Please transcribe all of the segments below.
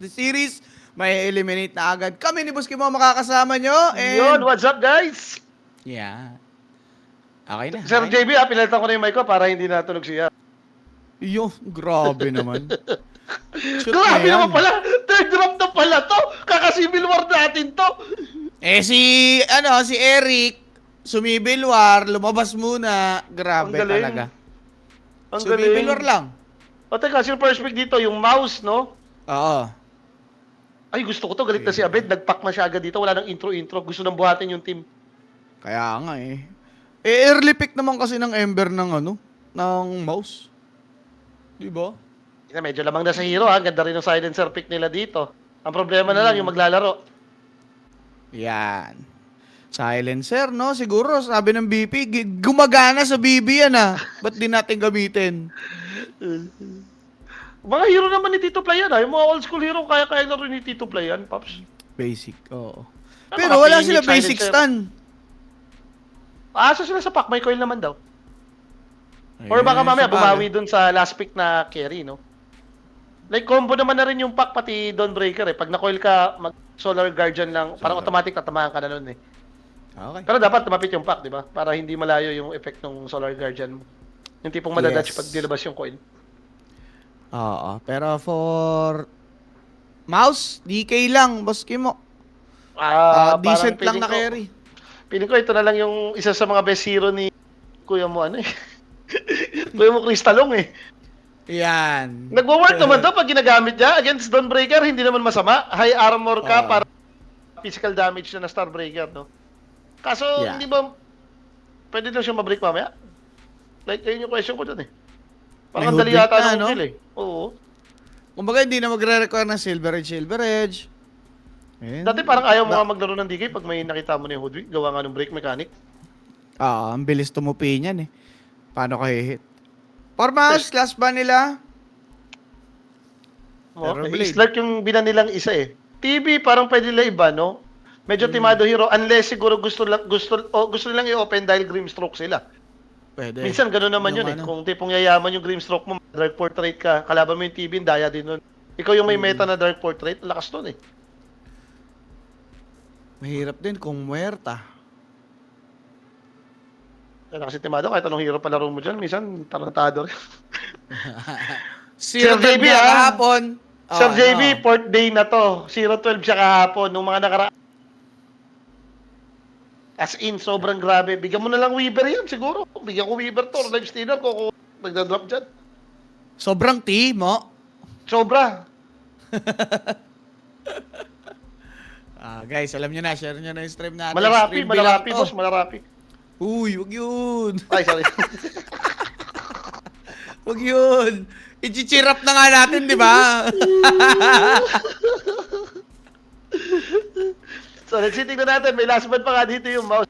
the series, may eliminate na agad. Kami ni Boss Kimo makakasama nyo. Yun, And what's up guys? yeah. Okay na. Sir Okay na. JB, pinalitan ko na yung mic ko para hindi natunog siya. Yo, grabe naman. Shoot na Grabe yan. naman pala! Third drop na pala to! Kaka-civil war natin to! Si Eric, sumibil war, lumabas muna. Grabe Ang galing. talaga. Ang Sumibil galing. war lang. O teka, yung first pick dito, yung mouse, no? Oo. Ay, gusto ko to. Galit na si Abed. Nag-pack na siya agad dito. Wala nang intro-intro. Gusto nang buhatin yung team. Kaya nga eh. Early pick naman kasi ng Ember ng mouse. Di ba? Medyo lamang na sa hero, ha? Ganda rin yung silencer pick nila dito. Ang problema na lang, yung maglalaro. Yan. Silencer, no? Siguro, sabi ng BP, gumagana sa BB yan, Ba't di natin gamitin? Mga hero naman ni Tito Play yan, ha? Yung mga old school hero, kaya-kaya na rin ni Tito Play yan, Pops. Basic, oo. Ano, Pero wala Phoenix, sila basic silencer. stun. Asa sila sa pack, may coil naman daw. Or baka mamaya bumawi dun sa last pick na carry, no? Like, combo naman na rin yung pack pati Dawnbreaker, eh. Pag na-coil ka, mag-Solar Guardian lang, parang automatic tatamaan ka na nun, eh. Okay. Pero dapat tumapit yung pack, di ba? Para hindi malayo yung effect ng Solar Guardian mo. Yung tipong madadodge Yes. pag dilabas yung coil. Oo. Pero for mouse, DK lang, Boss Kimo. Decent Parang lang na feeling ko- carry. Feeling ko ito na lang yung isa sa mga best hero ni Kuya mo, ano eh. Kuya mo Crystalong eh. Yan. Nagwo-work naman to pag ginagamit niya against Dawnbreaker, hindi naman masama. High armor ka para physical damage na Starbreaker, no? Kaso, Yeah. hindi ba pwede daw siya mabreak mamaya? Like, ayun yung question ko dun eh. Parang May dali hoodwink yata na, ng no? kill eh. Oo. Kumbaga, hindi na magre-require ng Silver Edge. Ayan. Dati parang ayaw mo nga maglaro ng DK pag may nakita mo na yung hoodwink. Gawa nga ng break mechanic. Ang bilis tumupi niyan eh. Paano ka hit? Formas, last ba nila? Okay. Blade. Slark yung binan nilang isa eh. TB parang pwede nila iba, no? Medyo timado hero unless siguro gusto nilang i-open dahil Grimstroke sila. Pwede. Minsan gano'n naman Yung yun eh. ano. Kung tipong yayaman yung Grimstroke mo, Dark Portrait ka, kalaban mo yung TB, daya din nun. Ikaw yung may meta na Dark Portrait, lakas nun eh. Mahirap din kung muerta. Kaya kasi timado, kahit anong hero palaro mo dyan, minsan tarantado rin. Sir JB, JB kahapon. Sir JB, fourth day na to. 0-12 siya kahapon, nung mga nakaraan. As in, sobrang grabe. Bigyan mo na lang Weaver yan, siguro. Bigyan ko Weaver to, or Life Stealer ko, kung nagda-drop dyan. Sobrang mo. Sobra. Guys, alam nyo na, share nyo na yung stream natin. Malarapi, Stream bilang to. boss, malarapi. Uy, wag yun. Ay, sorry. Wag yun. I-cheer up na nga natin, di ba? So, let's see, tingnan natin. May last ban pa nga dito yung mouse.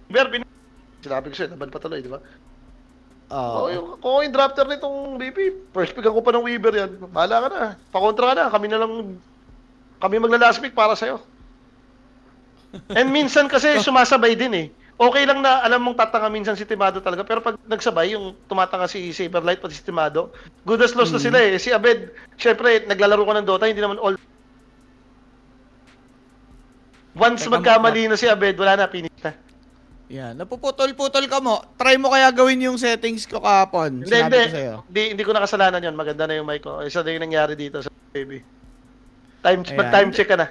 Sinabi ko siya, naban pa tuloy, di ba? Kung yung drafter nitong BP, first pick ako pa ng Weaver yan. Bahala ka na. Pakontra ka na. Kami magla-last pick para sa'yo. And minsan kasi sumasabay din eh. Okay lang na alam mong tatanga minsan si Timado talaga. Pero pag nagsabay, yung tumatanga si Saberlight pati si Timado, good as lost na sila eh. Si Abed, syempre, naglalaro ka ng Dota, hindi naman all. Once magkamali na si Abed, wala na, finish na. Yan, napuputol-putol ka mo. Try mo kaya gawin yung settings ko kahapon. Sinabi ko sa'yo. Hindi ko nakasalanan yun. Maganda na yung mic ko. Isa na yung nangyari dito sa baby. Ayan. Mag-time check ka na.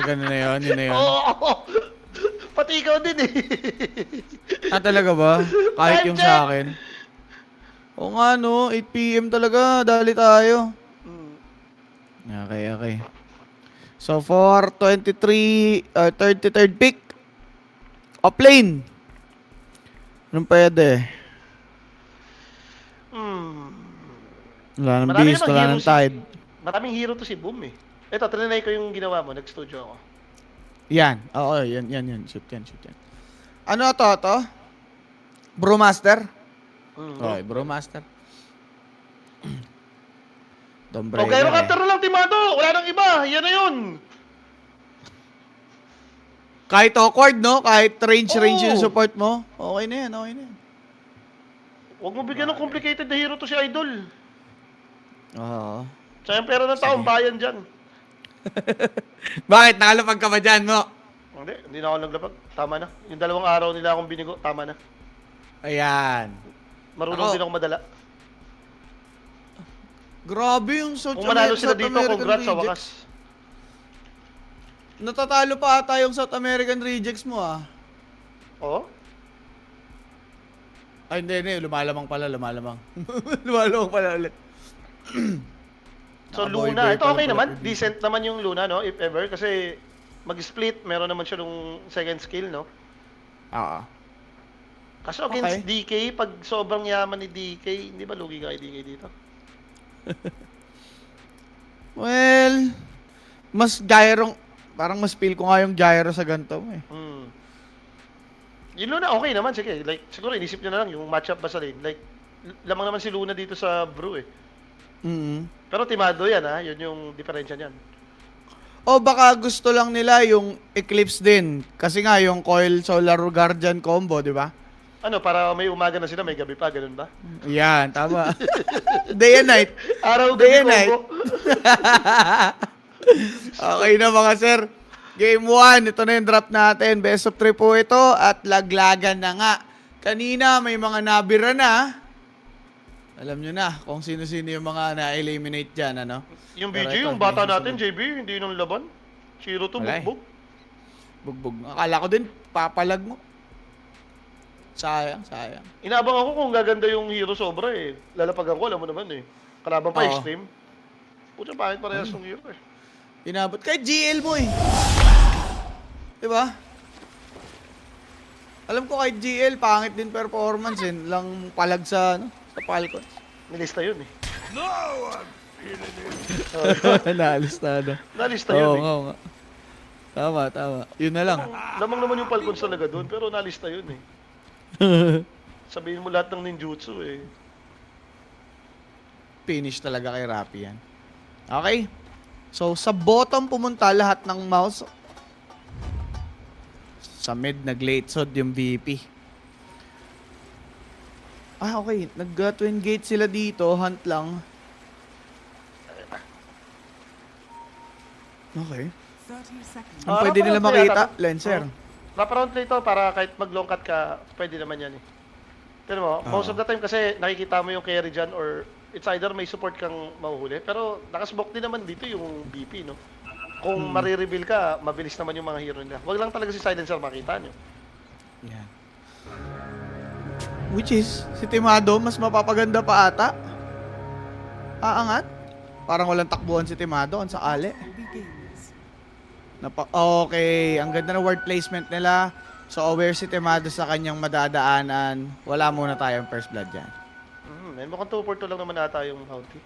Ganun na yun. Yun na yun. Oo! Pati ikaw din eh. Talaga ba? Kahit Time yung check! sa akin. Oo nga no, 8 PM talaga. Dali tayo. Okay. So for 33rd pick, offlane. Anong pwede? Wala nang Marami beast, namang wala hero nang tide. Maraming hero to si Boom eh. Ito, trinay ko yung ginawa mo. Nag-studio ako. Yan. Oo, yan. Shoot yan. Ano to? Brewmaster? Okay, Brewmaster. O, Gyrocopter na lang, Timado. Wala nang iba. Yan na yun. Kahit awkward, no? Kahit range Oo. yung support mo. Okay na yan. Huwag mo bigyan ng complicated na hero to si Idol. Oo. Sayang pera ng taong bayan dyan. Bakit? Nakalapag ka ba dyan, mo? Hindi na ako naglapag. Tama na. Yung 2 araw nila akong binigo, tama na. Ayan. Marunong Ako- din ako madala. Grabe yung South, Kung manalo sila South dito, American congrats sa Rejects. wakas. Natatalo pa ata yung South American Rejects mo, ah. Oo? Ay, hindi. Lumalamang pala, lumalamang. Lumalamang pala ulit. So Nakaboy-boy Luna, ito pala okay pala naman. po dito. Decent naman yung Luna, no? If ever. Kasi mag-split, meron naman siya nung second skill, no? Oo. Kaso against Okay. DK, pag sobrang yaman ni DK, hindi ba lugi ka kay DK dito? Well, mas gyro, parang mas feel ko nga yung gyro sa ganito mo, eh. Yung Luna, okay naman. Sige, like, siguro inisip nyo na lang yung matchup ba sa lane. Like, lamang naman si Luna dito sa Brew, eh. Pero timado yan, ha? Yun yung diferensya niyan. O baka gusto lang nila yung Eclipse din. Kasi nga yung Coil Solar Guardian combo, di ba? Ano, para may umaga na sila, may gabi pa, ganun ba? Yan, tama. Day and night. Araw, Day gabi and night. combo. Okay na mga sir. Game 1, ito na yung drop natin. Best of 3 po ito at laglagan na nga. Kanina may mga nabira na. Alam nyo na kung sino-sino yung mga na-eliminate dyan, ano? Yung Pero BG, ito, yung bata may natin, susunod. JB, hindi nung laban. Chiro to, Wala eh. bugbog. Bugbog. Akala ko din, papalag mo. Sayang, sayang. Inabang ako kung gaganda yung hero sobra eh. Lalapagan ko, alam mo naman eh. Kalaban pa Oo. extreme. Puta, bakit parehas yung hero eh? Inabot. Kahit GL mo eh. Diba? Alam ko kahit GL, pangit din performance eh. Lang palag sa, ano, sa Falcons. Nilista yun eh. Naalis na, ano. Nalista yun eh. Oo nga. Tama, tama. Yun na lang. Lamang naman yung Falcons talaga doon, pero nalista yun eh. Sabihin mo lahat ng ninjutsu eh. Finish talaga kay Rappi yan. Okay. So, sa bottom pumunta lahat ng mouse. Sa mid, nag-late sod yung VP. Ah, okay. Nag-twin gate sila dito. Hunt lang. Okay. 30 seconds. Ang pwede nila wrap around makita, yata. Lancer. Wrap around play to para kahit mag-long cut ka, pwede naman yan eh. Tignan mo, most of the time kasi nakikita mo yung carry dyan or it's either may support kang mahuhuli. Pero nakasmoke din naman dito yung BP, no? Kung marireveal ka, mabilis naman yung mga hero nila. Wag lang talaga si Silencer makita nyo. Yan. Which is, si Timado, mas mapapaganda pa ata. Aangat. Parang walang takbuhan si Timado, ang sakali. Begins. Okay, ang ganda ng word placement nila. So, aware si Timado sa kanyang madadaanan. Wala muna tayong first blood dyan. May mukhang 2-4-2 lang naman ata yung Bounty.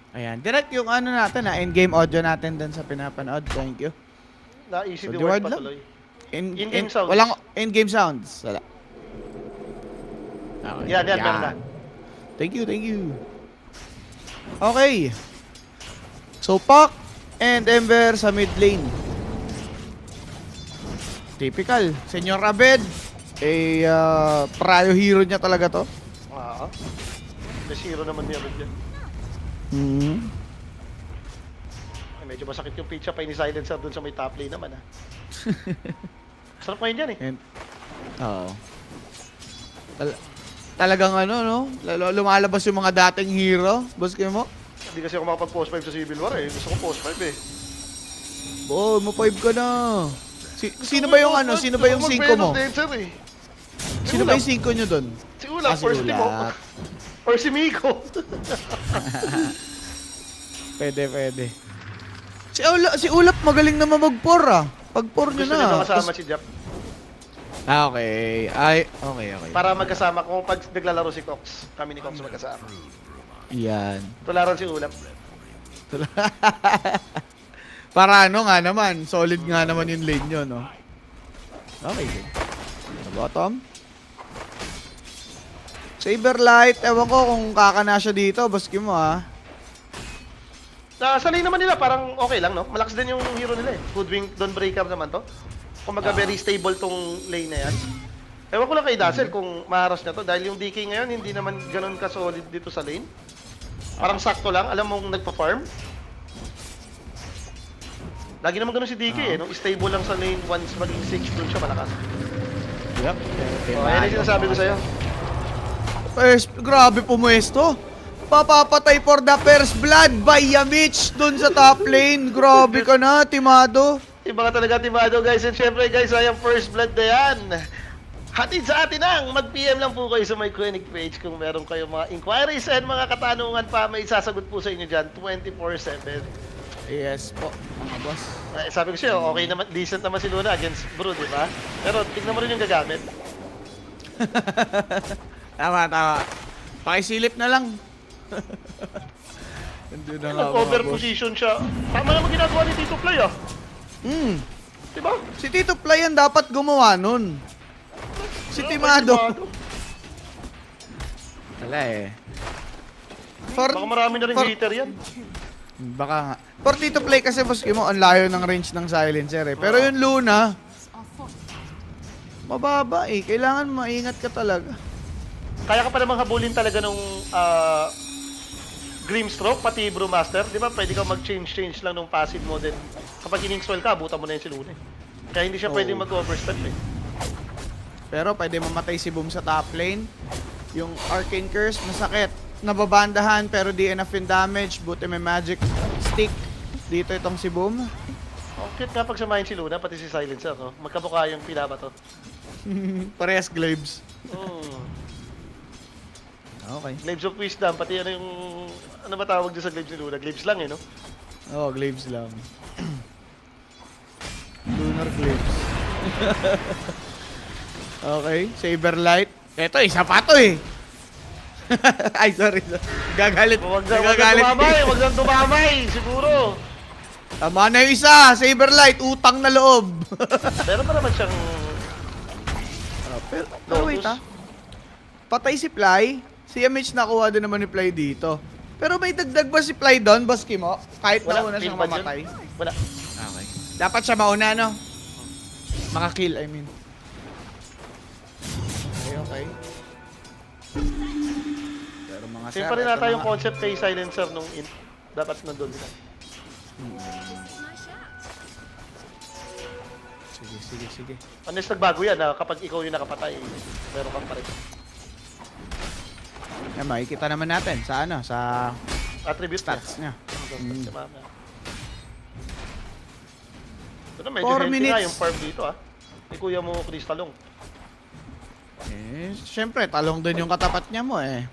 Ayan, direct yung ano natin in-game audio natin dun sa pinapanood. Thank you. Na-easy So, the the word word lang. patuloy. In, In-game sounds. Walang in-game sounds. Wala. Okay. Yan, meron na. Thank you, thank you. Okay. So, Pak and Ember sa mid lane. Typical. Senyor Abed, prayo hero niya talaga to. Best hero naman niya dyan. Ay, medyo masakit yung pizza pa ni Silencer dun sa may top lane naman ha. Sarap ngayon yan eh. And, oo. Talagang ano, no? Lumalabas yung mga dating hero. Boss kayo mo? Hindi kasi ako makapag-post 5 sa Civil War eh. Gusto ko post 5 eh. Oh, mo-5 ka na. Sino ba yung ano? Sino ba yung 5 mo? Dancer, eh. Sino ba yung 5 nyo dun? Si Ulap, Si or si Mo. Ulap. Or si Miko. Pwede. Si Ulap magaling naman mag-pour ah. Pag-pour nyo Gusto na. niya na kasama si Jap. Okay. Okay. Para magkasama kung pag naglalaro si Cox. Kami ni Cox magkasama. Yan. Tularan si Ulap. Para ano nga naman, solid nga naman yung lane nyo, no? Okay, good. Sa bottom. Saberlight, ewan ko kung kakana siya dito, baski mo ha. Sa lane naman nila, parang okay lang, no? Malakas din yung hero nila eh. Hoodwink, Dawnbreaker naman to. Kumbaga very stable tong lane na yan. Ewan ko lang kay Dazzle kung maharas na to. Dahil yung DK ngayon, hindi naman ganun ka-solid dito sa lane. Parang sakto lang, alam mong nagpa-farm. Lagi naman ganun si DK eh, no? Stable lang sa lane once maging 6 doon siya malakas. Yep. Oh, ayan yung sinasabi ko sa'yo. Grabe pumuesto. Papapatay for the first blood by Yamich dun sa top lane. Grabe ka na, Timado. Iba ka talaga, Timado, guys. And syempre, guys, ay ang first blood na yan. Hatid sa atin ang mag-PM lang po kayo sa my clinic page kung meron kayong mga inquiries and mga katanungan pa. May isasagot po sa inyo dyan 24/7. Yes po, mga boss. Sabi ko sa'yo, okay naman, decent naman si Luna against Bro, di ba? Pero tignan mo rin yung gagamit. Tama. Pakisilip na lang. Hindi na nga, Nag-over mga boss. position siya. Tama naman ginagawa ni Tito Play, ah. Di ba? Si Tito Play ang dapat gumawa nun. Si Timado. Wala eh. Baka marami na rin hater yan. Baka nga. For Tito Play kasi boss mo, ang layo ng range ng silencer eh. Pero yung Luna, Are fortified. mababa eh. Kailangan maingat ka talaga. Kaya ka pa namang habulin talaga nung Grimstroke, pati Brewmaster. Di ba pwede ka mag-change lang nung passive mo din. Kapag ining-swell ka, abutan mo na yun si Luna. Kaya hindi siya pwedeng mag-overstep eh. Pero pwede mamatay si Boom sa top lane. Yung Arcane Curse, masakit. Nababandahan pero di enough in damage. Buti may magic stick. Dito itong si Boom. Ang cute nga pagsamahin si Luna, pati si Silencer, no? Magkamukha yung pila ba to? Parehas glaives. Okay. Glaives of Wisdom, pati ano yung... Ano ba tawag dyan sa glaives ni Luna? Glaives lang eh, no? Oh, glaives lang. Lunar glaives. Okay, Saberlight. Eto, isa pa to eh. Ay, sorry. Gagalit. Huwag na dumamay, huwag na dumamay, siguro. Tama na yung isa. Saberlight, utang na loob. Meron pa naman siyang... Pero wait ah. Patay si Fly. Si MH nakuha din naman ni Fly dito. Pero may dagdag ba si Fly doon, Boski mo? Kahit nauna siyang kill ba dyan? mamatay. Wala. Okay. Dapat siya mauna, no? Makakill, I mean. Okay. Pero mga Same pa rin nata yung concept kay Silencer nung dapat nandun sila. Sige. Unless nagbago yan, kapag ikaw yung nakapatay, meron kang pa rin. Yan, makikita naman natin sa ano, sa Attribute stats niya. Si Mama. Ito na, medyo 4 healthy nga minutes. yung farm dito, Ni Kuya mo, Kristalong. Eh, syempre, talong din yung katapat niya mo eh.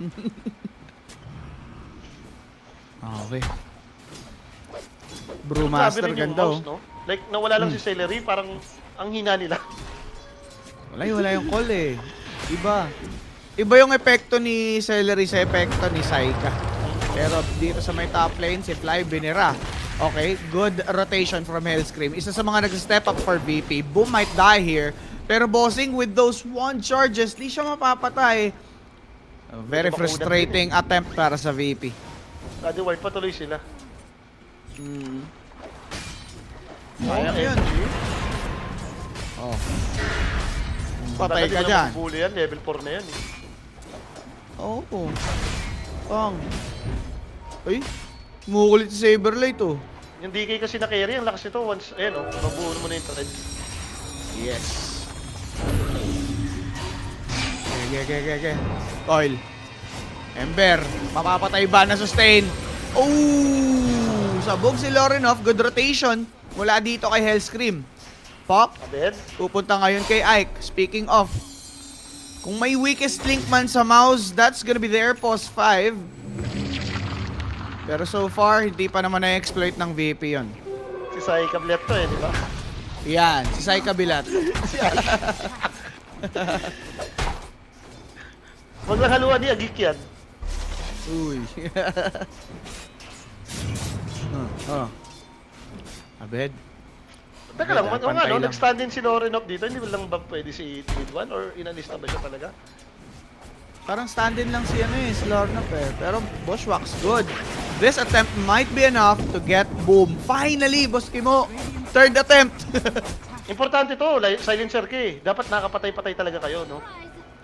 Okay. Brewmaster Grabe rin yung ganda mouse, no? Like, nawala lang si Celery, parang ang hina nila. Wala yung call eh. Iba yung epekto ni Celery sa epekto ni Saika. Pero dito sa may top lane, si Fly binira. Okay, good rotation from Hellscream. Isa sa mga nag-step up for VP. Boom might die here. Pero bossing with those one charges, di siya mapapatay. A very frustrating attempt para sa VP. Kadi wipe pa tuloy sila. Sayang yun. Oh. Patay ka dyan. Bully yan, level 4 na yan. Oo. Pang. Ay, mukulit si Saberlight oh. Yung DK kasi na carry, ang lakas nito once, ayan mabuo mo na yung thread. Yes. Okay. Oil. Ember. Mapapatay ba na sustain? Oh! Sabog si Lorinov. Good rotation. Mula dito kay Hellscream. Pop. Abed, Pupunta ngayon kay Ike. Speaking of, kung may weakest link man sa mouse, that's gonna be the Airpost 5. Pero so far, hindi pa naman na-exploit ng VP yon. si Sai Cablet to di ba? Yan, si Sai Kabilat. Wag lang haluan niya, geek yan. Uy. Abed. Teka lang, Pantay ano, lang. nag-stand din si Lorenov dito, hindi lang ba pwede si Tweed 1 or inalis na ba siya talaga? Parang stand-in lang si si Lornap eh. Pero Bushwhack's good. This attempt might be enough to get Boom. Finally, Boss Kimo. Third attempt. Importante to, silencer ka eh. Dapat nakapatay-patay talaga kayo, no?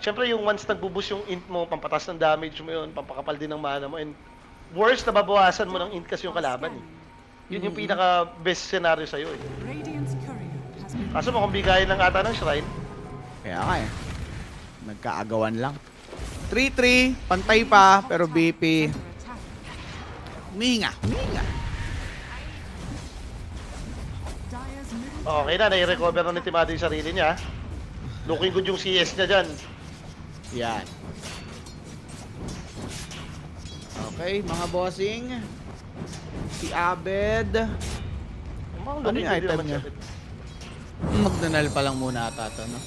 Siyempre yung once nagbuboost yung int mo, pampatas ng damage mo yun, pampakapal din ng mana mo, and worst, nababawasan mo ng int kasi yung kalaban eh. Yun yung pinaka best scenario sa'yo eh. Radiant's courier has been Kaso mo kung bigayan lang ata ng shrine, Kaya nga eh. Nagkaagawan lang. 3-3, pantay pa, pero BP. under attack. Huminga. Dire's middle okay na, nai-recover na ni Timado yung sarili niya. Looking good yung CS niya dyan. Yan. Okay, mga bossing. Si Abed. Ano yung item niya? Magdanal pa lang muna ata to, no?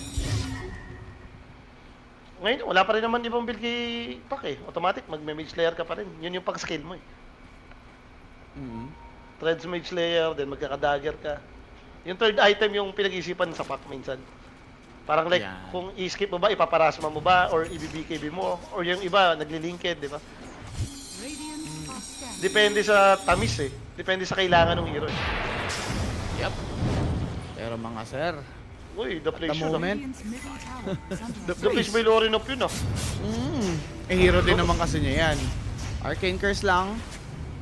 Ngayon, wala pa rin naman ibang build kay Pak eh. Automatic, mag-mage slayer ka pa rin. Yun yung pag-scale mo eh. Mm. Threads mage slayer, then magkaka-dagger ka. Yung third item yung pinag-isipan sa Pak minsan. Parang like, Yan. kung i-skip mo ba, ipaparasma mo ba, or i-BKB mo, or yung iba, nagli-linked, di ba? radiant are scanning. Depende sa tamis eh. Depende sa kailangan ng hero eh. Yep. Pero mga sir, Uy, the place the yun ah. moment. Radiant's middle tower is under The place by Lorin of yun ah. Hero din naman kasi niya yan. Arcane Curse lang.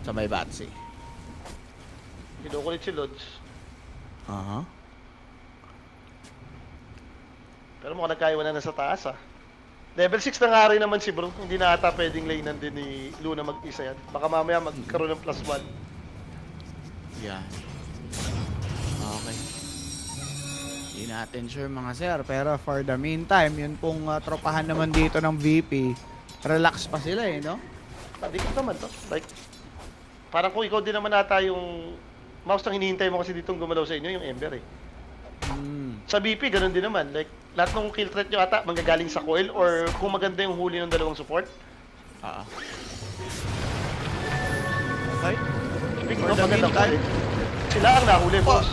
Sa may Batsy. Kinukulit si Lods. Aha. Pero mukhang nagkaiwanan na sa taas ah. Level 6 na nga rin naman si bro. Hindi na ata pwedeng lanean din ni Luna mag-isa yan. Baka mamaya magkaroon ng +1. Yan. Okay. Hindi natin sure mga sir. Pero for the meantime, yun pong tropahan naman dito ng VP. Relax pa sila eh, no? Hindi ko naman to. Like, parang kung ikaw din naman ata yung mouse nang hinihintay mo kasi ditong gumalaw sa inyo, yung Ember eh. Sa BP, ganun din naman. Like, lahat ng kill threat nyo ata manggagaling sa coil or kung maganda yung huli ng dalawang support. Ah. Okay. Speaking For of the magandang meantime. huli, sila ang nahuli, boss.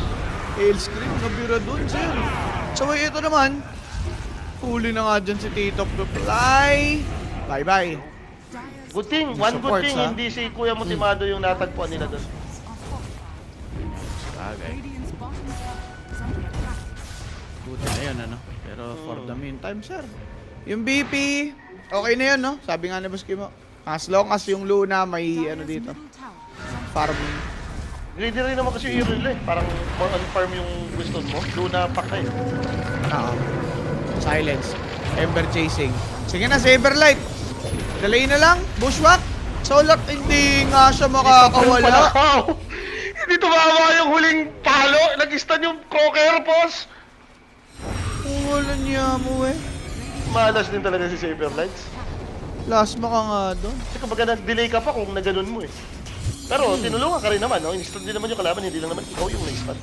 Hail scream, nabira dun, sir. So, ito naman. Huli na nga dyan si Tito Fly. Bye-bye. Dire's Good thing, Yung one good supports, thing, ha? hindi si Kuya Motimado yung natagpuan nila doon. are fortified. Okay. Radiant's bottom tower is under attack. Buti na yun, ano? Pero for the meantime, sir. Yung BP, okay na yun, no? Sabi nga ni Boss Kimo. As long as yung Luna may ano Dire's dito, middle tower is under farming. Greedy rin naman kasi yung hero nila eh. Parang more on farm yung gusto mo. Luna pack na eh. Silence. Ember chasing. Sige na, Saberlight. Delay na lang. Bushwhack. Solar, hindi nga siya makakawala. Palakaw! Hindi tumama yung huling palo. Nag-stun yung Crocker, boss. Wala niya mo eh. Malas din talaga si Saberlights. Plasma ka nga doon. Kasi kumbaga nag-delay ka pa kung naganon mo eh. Pero tinulungan ka rin naman, no? In-stun din naman yung kalaban, hindi lang naman ikaw yung na-stun.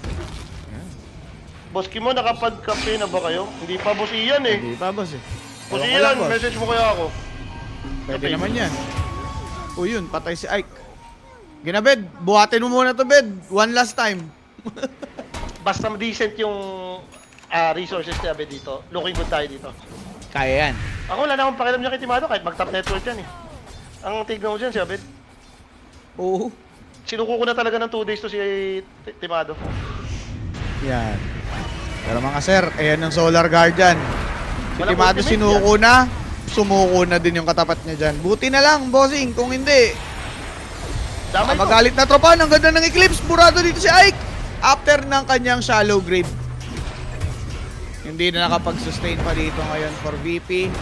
Boss Kimo, nakapag-campaign na ba kayo? Hindi pa, boss Ian eh. Hindi pa, boss eh. Boss Ewan ko lang, Ian, boss. message mo kaya ako. Pwede naman yan. O yun, patay si Ike. Ginabed, buhatin mo muna to, bed. One last time. Basta decent yung resources niya be dito. Looking good tayo dito. Kaya yan. Ako wala na akong pakialam niya kay Timado kahit mag-top network yan eh. Ang tignan ko dyan si Abed. Oo. Sinuko ko na talaga ng 2 days to si Timado. Yan. Pero mga sir, ayan ang Solar Guardian. Si Walang Timado ultimate sinuko na. Sumuko na din yung katapat niya dyan. Buti na lang, bossing. Kung hindi, Damay to. magalit na tropa. Ang ganda ng Eclipse. Burado dito si Ike. After ng kanyang shallow grade. Hindi na nakapag-sustain pa dito ngayon for VP.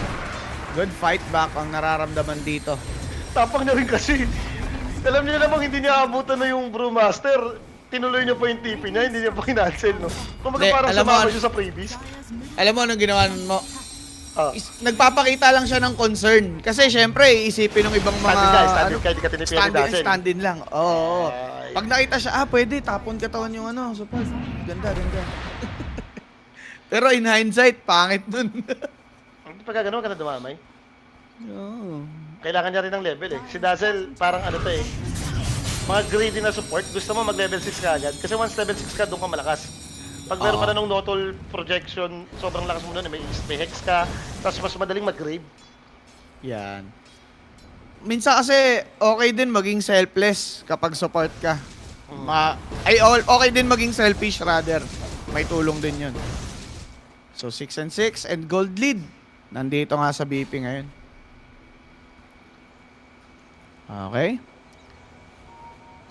Good fight back ang nararamdaman dito. Tapang na rin kasi. Alam niyo namang hindi niya abutan na yung Brewmaster. Tinuloy niya pa yung TP niya, hindi niya pa kinancel, no? Kumbaga Hindi, parang alam mo, sumama siya sa freebies. Dire's middle Alam mo anong ginawa mo? Ah. Nagpapakita lang siya ng concern. Kasi syempre, isipin ng ibang mga... Standing guy, standing guy, di ka tinipid ni Stand-in, Dazzle. stand-in lang. Oo. Ay. Pag nakita siya, pwede, tapon katawan yung ano. Support. Ganda, ganda. Pero in hindsight, pangit dun. Hindi pa gano'n ka na dumamay. Oo. Kailangan niya rin ng level eh. Si Dazzle, parang ano to eh. Mga greedy na support, gusto mo mag level 6 ka agad. Kasi once level 6 ka, doon ka malakas. Pag meron ka na ng notol projection, sobrang lakas mo nun, may hex ka, tapos mas madaling mag-grave. Yan. Minsan kasi, okay din maging selfless kapag support ka. Okay din maging selfish rather. May tulong din yun. So 6 and 6 and gold lead. Nandito nga sa BP ngayon. Okay.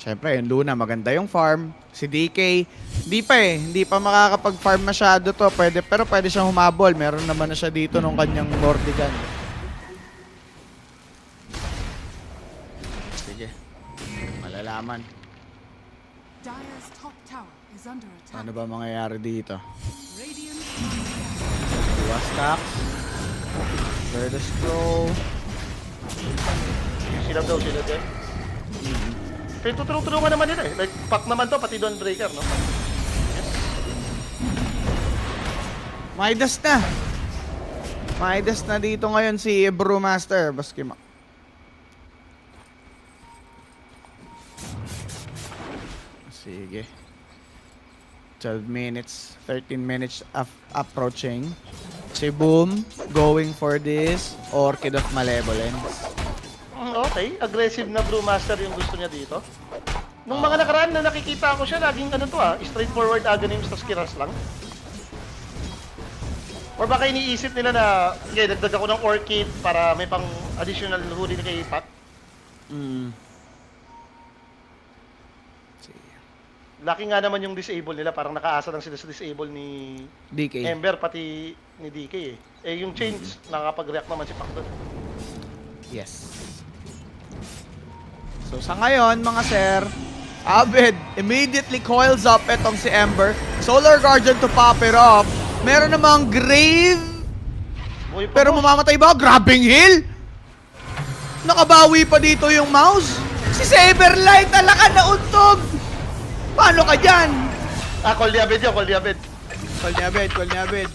Siyempre, yung Luna, maganda yung farm. Si DK, hindi pa makakapag-farm masyado to. Pero pwede siyang humabol. Meron naman na siya dito nung kanyang Mordigan. Sige. Malalaman. Dire's top tower is under attack. Ano ba mangyayari dito? Radiant Dua stacks. Third scroll. Sila daw. Pero tutulungan naman nila eh. Like, pack naman to, pati Dawn Breaker, no? Midas na. Midas na dito ngayon si Brewmaster. Baskima. Sige. 12 minutes. 13 minutes approaching. Si Boom going for this Orchid of Malevolence. Okay, aggressive na Brewmaster yung gusto niya dito. Nung mga nakaraan na nakikita ko siya, laging straightforward Aghanims tas Kiras lang. Or baka iniisip nila na, okay, dagdag ako ng Orchid para may pang additional huli na kay Pat. Sige. Laki nga naman yung disable nila, parang nakaasa lang sila sa disable ni DK. Ember, pati ni DK eh. Eh yung change, nakakapag-react naman si Pak doon. Yes. So sa ngayon mga sir, Abed immediately coils up etong si Ember. Solar Guardian to pop it off. Meron namang Grave. Buhay pa Pero boss. mamamatay ba? Grabbing heal? Nakabawi pa dito yung mouse. Si Saberlight, alakan na untog. Paano ka dyan? Call ni Abed yun, call ni Abed. Call niya Abed.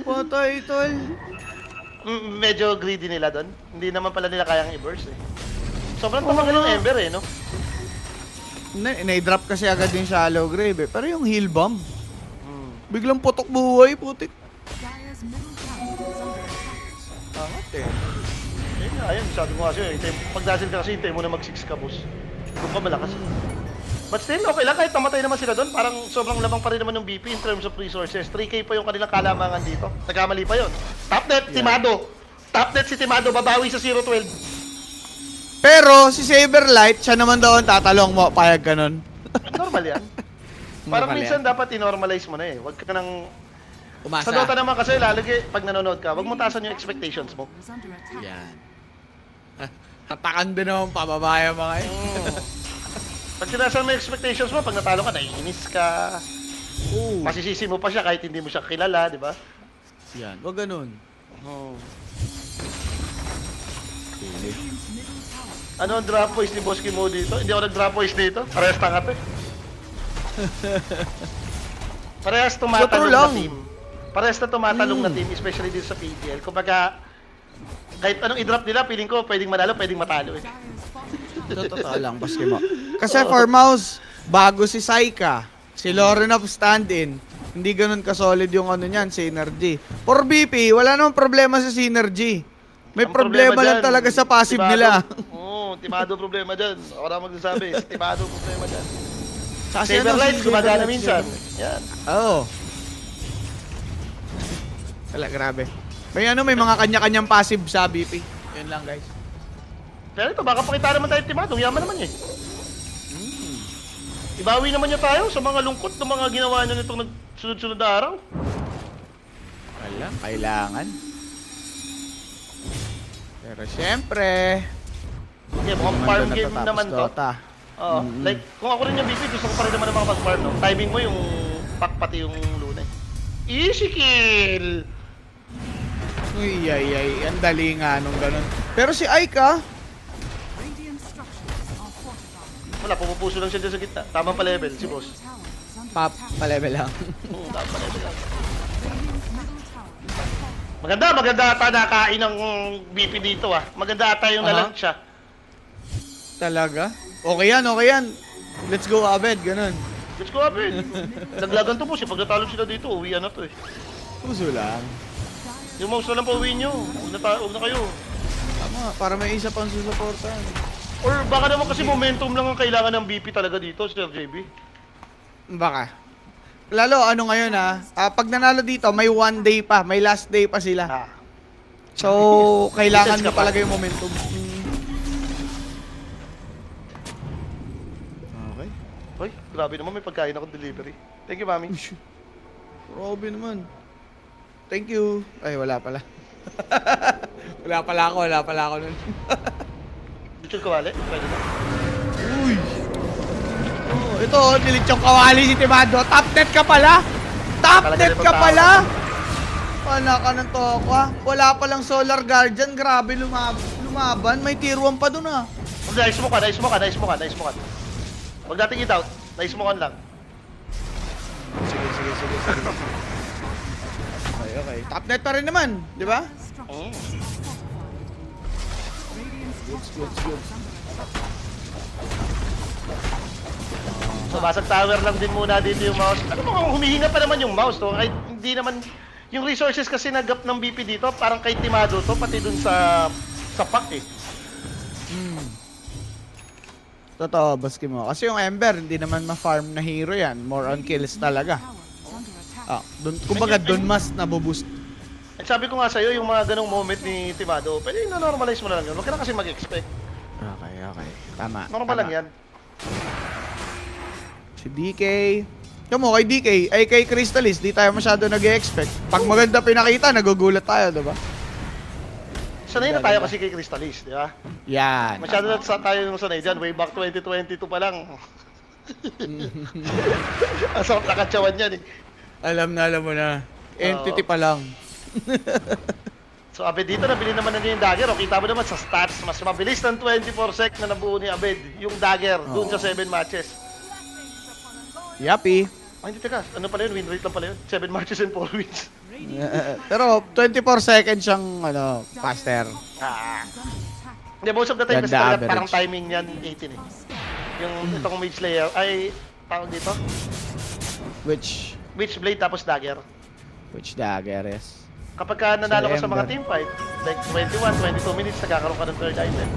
Patay, tol. Medyo greedy nila doon. Hindi naman pala nila kayang i-burst eh. Sobrang tumagal yung Ember eh, no? Na-drop kasi agad yung Shallow Grave eh. Pero yung heal bomb, biglang putok buhay, putik. Dire's middle tower is under attack. Angat eh. Ayun, sabi ko kasi, pag dazzle ka kasi, hintay mo na mag-6 ka, boss. Doon ka malakas. But still, okay lang, kahit namatay naman sila doon, parang sobrang lamang pa rin naman ng BP in terms of resources. 3K pa yung kanilang kalamangan dito. Nagkamali pa yun. Top net, Timado. Top net si Timado, babawi sa 0-12. Pero si Saberlight, siya naman daw ang tatalong mo, payag ka nun. Normal yan. Parang Normal minsan yan. dapat i-normalize mo na eh. Huwag ka nang... Umasa. Sa Dota naman kasi, lalagi, pag nanonood ka, huwag mo taasan yung expectations mo. Is under attack. Yan. Tatakan din naman pababaya mga yun. Pag tinasan mo yung expectations mo, pag natalo ka, naiinis ka. Oo. Masisisi mo pa siya kahit hindi mo siya kilala, di ba? Yan. Huwag ganun. Radiant's middle tower. Ano ang drop voice ni Boss Kimo dito? Hindi ako nag-drop voice dito. Parehas tanga to eh. Parehas tumatalong True na lang. team. Parehas na tumatalong na team, especially dito sa PTL. Kumbaga, kahit anong i-drop nila, feeling ko pwedeng manalo, pwedeng matalo eh. Dire's bottom tower. Totoo lang, paski mo. Kasi for mouse, bago si Saika, si Lauren of stand-in, hindi ganun ka-solid yung ano niyan, synergy. For BP, wala namang problema sa synergy. May Ang problema lang dyan, talaga sa passive Timado. nila. Oo, Timado problema dyan. Ako na magsasabi, si Timado problema dyan. Kasi Saberlight, si gumagana Saberlight minsan. siya. Yan. Oo. Wala, grabe. May mga kanya-kanyang passive sa BP. Yun lang, guys. Pero ito, baka pakita naman tayo Timado. Yaman naman eh. Ibawi naman niya tayo sa mga lungkot ng mga ginawa niya nitong sunod-sunod na araw. Wala, kailangan. Pero syempre, Okay, mukhang naman farm doon game natatapos naman to. Dota. Oo. Like, kung ako rin yung BP, gusto ko pa rin naman ng mga mag-farm, no? Timing mo yung pack pati yung luna. Easy kill! Uy, ang dali nga nung ganun. Pero si Aika, Radiant structures are fortified. Wala, pumupuso lang siya dyan sa gitna. Tamang pa-level, si boss. Tower is under pop, attack. pa-level lang. Tamang pa-level lang. Radiant's middle tower is fortified. Maganda ata nakain ng BP dito ah. Maganda ata yung Aha. nalang siya. Talaga? Okay yan. Let's go, Abed, ganun. Let's go, Abid. Naglagan to po siya. Pag natalo sila dito, uwian na to eh. Puso lang. Yung mouse na lang pa uwiin nyo. Huwag na kayo. Tama, para may isa pang susuportahan. Or baka naman kasi momentum lang ang kailangan ng BP talaga dito, Sir JB. Baka. Lalo, ano ngayon pag nanalo dito, may one day pa, may last day pa sila. Ah. So, kailangan Sense mo ka pa. talaga yung momentum. Okay. Hoy, grabe naman, may pagkain akong delivery. Thank you, mami. Uy, grabe naman. Thank you. Ay, wala pala. wala pala ako nun. Lechon kawali? Pwede na. Uy! Oh, ito, nilitsong kawali si Timado. Top net ka pala! Top Talaga net naman ka tao. pala! Wala ka ng tokwa. Wala palang Solar Guardian. Grabe lumaban. May tier 1 pa dun ah. Nice mo ka. Huwag natin i-doubt. Nice mo lang. Sige. Okay. Top net pa rin naman. Di ba? Dire's structures Mm. are fortified. Radiant's top tower is under attack. So, basag tower lang din muna dito yung mouse. Ano mo, humihinga pa naman yung mouse to. Ay, hindi naman, yung resources kasi na gap ng BP dito, parang kay Timado to, pati dun sa pack eh. Totoo, baski mo. Kasi yung Ember, hindi naman ma-farm na hero yan. More on kills talaga. Tower is under attack. Ah, kumbaga dun mas naboboost. At sabi ko nga sa'yo, yung mga ganong moment ni Timado, pwede na-normalize mo na lang yun. Huwag ka na kasi mag-expect. Okay. Tama. Normal lang yan. Si DK. Yung mo, kay DK, ay kay Crystallis, di tayo masyado nag-expect. Pag maganda pinakita, nagugulat tayo, diba? Sanay na tayo kasi kay Crystallis, di ba? Yan. Masyado na tayo yung sanay dyan. Way back 2022 pa lang. Ang sarap nakatsawan yan eh. Alam mo na. Entity pa lang. So Abed dito, nabili naman na niya yung dagger. O kita mo naman sa stats, mas mabilis ng 24 sec na nabuo ni Abed yung dagger dun sa 7 matches. Yappy. Ay, hindi, teka. Ano pala yun? Win rate lang pala yun. 7 matches and 4 wins. Pero 24 seconds siyang faster. Ah. Is under attack. Hindi, most of the time, Ganda kasi talaga average. parang timing yan, 18 eh. Yung itong Mage Slayer, ay, tawag dito, Which Witchblade tapos dagger. dagger is. Kapag ka nanalo ka sa mga Ember. team fight, like 21, 22 minutes, nagkakaroon ka ng third item.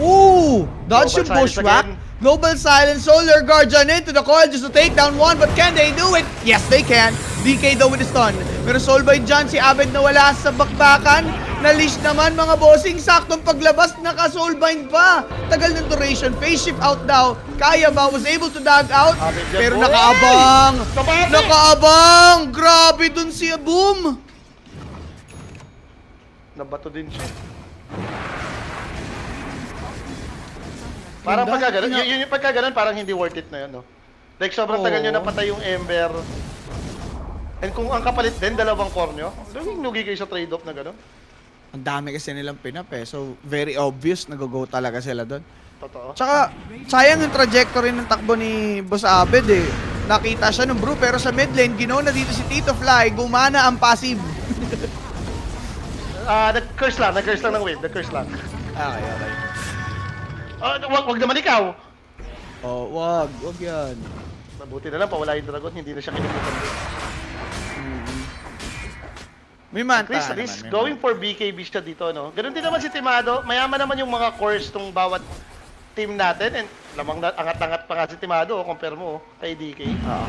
Ooh! Dodge Global yung bushwhack. silence Global Silence, Solar Guardian into the coil just to take down one, but can they do it? Yes, they can. DK though with the stun. Pero soul by John, si Abed na wala sa bakbakan. Na-leash naman mga bossing, saktong paglabas, naka-soulbind pa. Tagal ng duration, phase shift out daw. Kaya ba? Was able to dog out. Abed yan, Pero boy! nakaabang. Kabate! Nakaabang! Grabe dun si Boom. Nabato din siya. Parang Ganda. pagka ganun, yun yung pagka ganun, parang hindi worth it na yun, no? Like, sobrang tagal nyo Oo. napatay yung Ember. And kung ang kapalit din, dalawang core nyo, nugi kayo sa trade-off na gano'n. Ang dami kasi nilang pinap eh. So, very obvious, nag-go talaga sila doon. Totoo. Tsaka, sayang yung trajectory ng takbo ni Boss Abed eh. Nakita siya ng brew, pero sa mid lane, ginaw na dito si Tito Fly, gumana ang passive. Nag-curse lang ng wave, nag-curse lang. Okay. Wag naman ikaw. Oh, wag yan. Mabuti na lang, pawala yung dragon, hindi na siya kinukutan din. May manta Crystallis, naman. may going manta. for BKB siya dito, no? Ganun din naman si Timado, mayaman naman yung mga cores tong bawat team natin, and lamang angat-angat pa nga si Timado, compare mo, kay DK. Oo.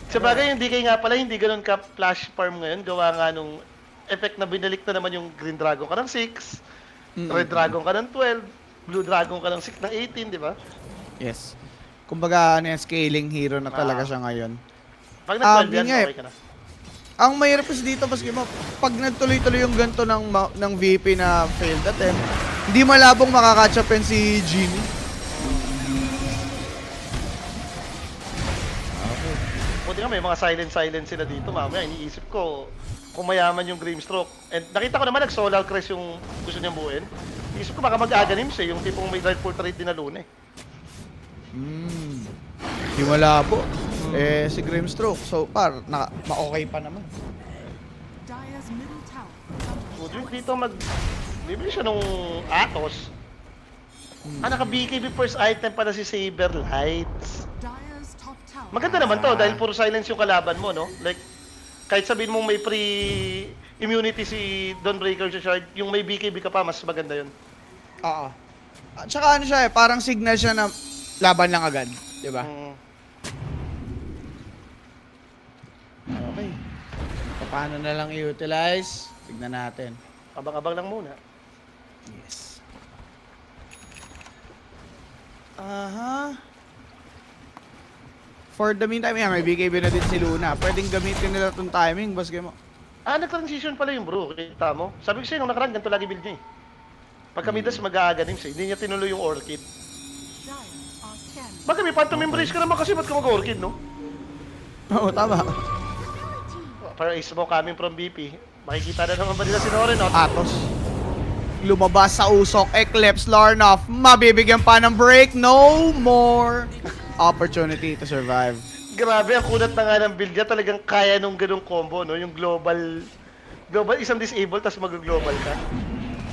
Sa bagay, yung DK nga pala, hindi ganun ka flash farm ngayon. Gawa nga nung effect na binalik na naman yung Green Dragon ka ng 6, Red Dragon ka ng 12, Blue Dragon ka ng 6 ng 18, di ba? Yes. Kumbaga, ano yan, scaling hero na talaga siya ngayon. Pag nag-12 yun yan, nga eh. okay ka na. Ang mahirap kasi dito, Baski mo, pag nagtuloy-tuloy yung ganito ng VP na failed attempt, hindi malabong makakatch up yan si Genie. Buti nga may mga silent sila dito, mamaya iniisip ko kung mayaman yung Grimstroke. And nakita ko naman nag-Solar Crest yung gusto niyang buuin. Iniisip ko baka mag-Aganims eh, yung tipong may drive for trade din na Lune. Hindi malabo. Eh, si Grimstroke, so ma-okay pa naman. Dire's middle tower is under So yung dito bibili siya nung Atos. Naka-BKB first item pala si Saber Lights. Dire's top tower. Maganda naman to dahil puro silence yung kalaban mo, no? Like, kahit sabihin mong may pre-immunity si Dawnbreaker sa Shard, yung may BKB ka pa, mas maganda yun. Oo. At saka ano siya eh, parang signal siya na laban lang agad. Di ba? Mm. Okay. Paano na lang i-utilize? Tignan natin. Abang-abang lang muna. Yes. Aha. For the meantime, may BKB na din si Luna. Pwedeng gamitin nila itong timing, boss game mo. Nag-transition pala yung bro. Kita mo? Sabi ko sa'yo, nung nakaraan, ganito lagi build niya eh. Pagka midas, mag-aaganim siya. Hindi niya tinuloy yung Orchid. Dire are scanning. Bakit may Phantom Embrace ka naman kasi ba't ka mag-Orchid, no? Oo, tama. Para ace mo coming from BP. Makikita na naman ba nila si Noren, no? Atos. Lumabas sa usok, Eclipse, Larnoff. Mabibigyan pa ng break. No more opportunity to survive. Grabe, ang kunat na nga ng build niya. Talagang kaya nung ganung combo, no? Yung global isang disable, tapos mag-global ka.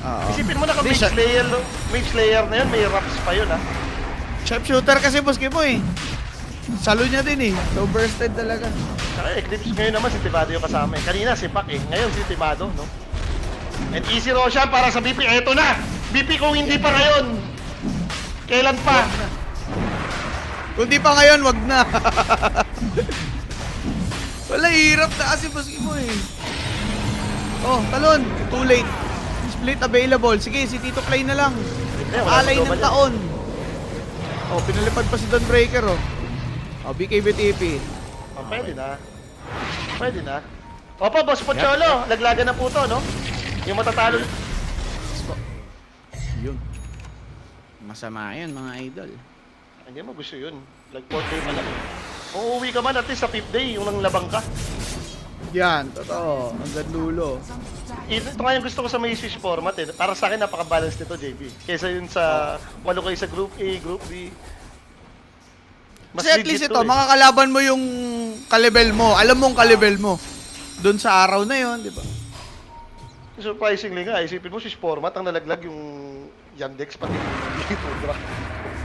Oo. Isipin mo na Hindi Mage siya- Slayer, no? Mage Slayer na yun, may Raps pa yun, ha? Sharpshooter kasi, boss game mo eh. Salo niya din eh. So bursted talaga. Saka Eclipse ngayon naman si Timado yung kasama eh. Kanina si Pak eh. Ngayon si Timado, no? And easy Roshan para sa BP. Eto na! BP kung hindi pa ngayon! Kailan pa? Kung di pa ngayon, wag na. Wala, hirap na kasi boss game mo eh. Oh, talon. Too late. Split available. Sige, si Tito Clay na lang. wala Alay nang ng global taon. Oh, pinalipad pa si Don Breaker oh. Oh, BKB TP. Oh, pwede na. Pwede na. Opo, Boss Pocholo. Laglagan na po to, no? Yung matatalo. Yun. Masama yun, mga idol. Hindi mo gusto yun. Like 4th day pa lang. Kung uuwi ka man at least sa 5th day, yung nang labang ka. Yan, totoo. Ang gandulo. Ito nga yung gusto ko sa may Swiss format eh. Para sa akin, napaka-balance nito, JB. Kesa yun sa walo kayo sa Group A, Group B. Kasi at least legit ito, to, eh. makakalaban mo yung kalibel mo. Alam mo ang kalibel mo. Doon sa araw na yon, di ba? Surprisingly nga, isipin mo, Swiss format, ang nalaglag yung Yandex, pati yung Tudra.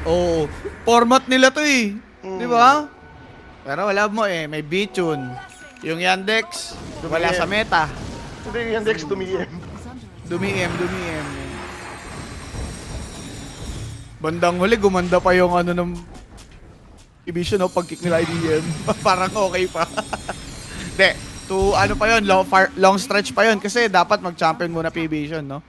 Oo. Format nila to eh. Mm. Di ba? Pero wala mo eh. May B-tune. Yung Yandex, wala sa meta. Hindi, yung Yandex tumiyem. Dumiem. Bandang huli, gumanda pa yung ano ng division o pag-kick nila IDM. Parang okay pa. Hindi. To ano pa yun, long stretch pa yun. Kasi dapat mag-champion muna P-Vision, no?